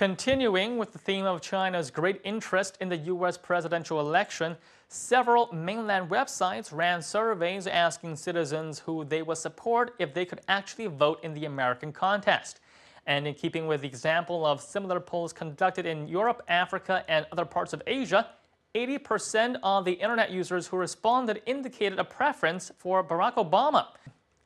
Continuing with the theme of China's great interest in the U.S. presidential election, several mainland websites ran surveys asking citizens who they would support if they could actually vote in the American contest. And in keeping with the example of similar polls conducted in Europe, Africa, and other parts of Asia, 80% of the internet users who responded indicated a preference for Barack Obama.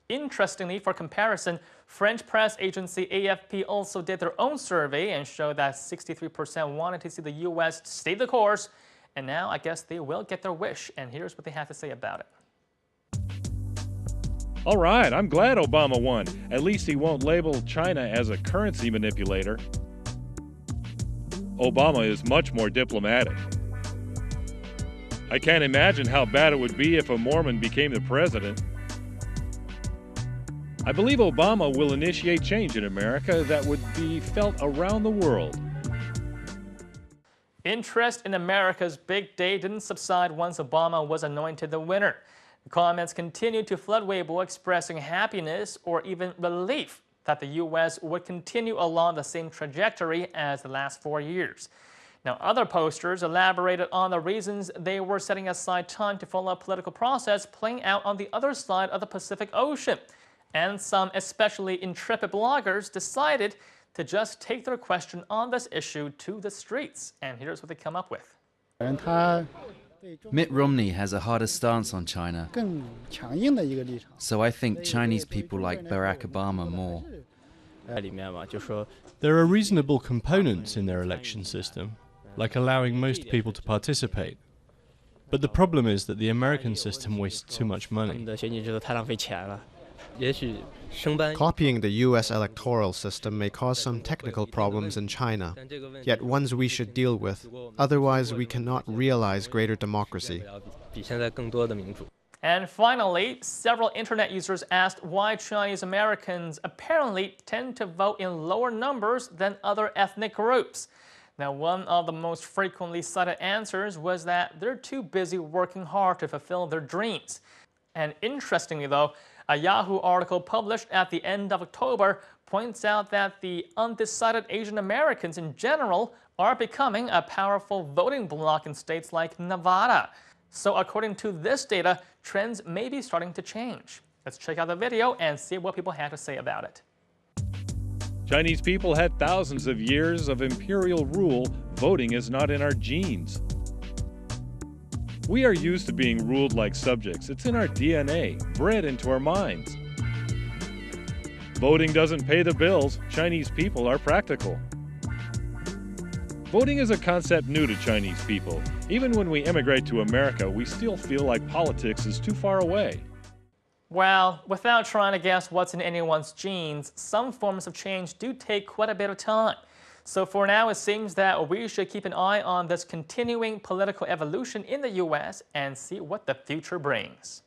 Interestingly, for comparison, French press agency AFP also did their own survey and showed that 63% wanted to see the U.S. stay the course, and now I guess they will get their wish, and here's what they have to say about it. All right, I'm glad Obama won. At least he won't label China as a currency manipulator. Obama is much more diplomatic. I can't imagine how bad it would be if a Mormon became the president. I believe Obama will initiate change in America that would be felt around the world. Interest in America's big day didn't subside once Obama was anointed the winner. The comments continued to flood Weibo expressing happiness or even relief that the U.S. would continue along the same trajectory as the last 4 years. Now, other posters elaborated on the reasons they were setting aside time to follow a political process playing out on the other side of the Pacific Ocean. And some especially intrepid bloggers decided to just take their question on this issue to the streets. And here's what they come up with. Mitt Romney has a harder stance on China, so I think Chinese people like Barack Obama more. There are reasonable components in their election system, like allowing most people to participate. But the problem is that the American system wastes too much money. Copying the U.S. electoral system may cause some technical problems in China, yet ones we should deal with, otherwise we cannot realize greater democracy. And finally, several internet users asked why Chinese Americans apparently tend to vote in lower numbers than other ethnic groups. Now, one of the most frequently cited answers was that they're too busy working hard to fulfill their dreams. And interestingly though, a Yahoo article published at the end of October points out that the undecided Asian Americans in general are becoming a powerful voting bloc in states like Nevada. So according to this data, trends may be starting to change. Let's check out the video and see what people had to say about it. Chinese people had thousands of years of imperial rule. Voting is not in our genes. We are used to being ruled like subjects. It's in our DNA, bred into our minds. Voting doesn't pay the bills. Chinese people are practical. Voting is a concept new to Chinese people. Even when we immigrate to America, we still feel like politics is too far away. Well, without trying to guess what's in anyone's genes, some forms of change do take quite a bit of time. So for now, it seems that we should keep an eye on this continuing political evolution in the U.S. and see what the future brings.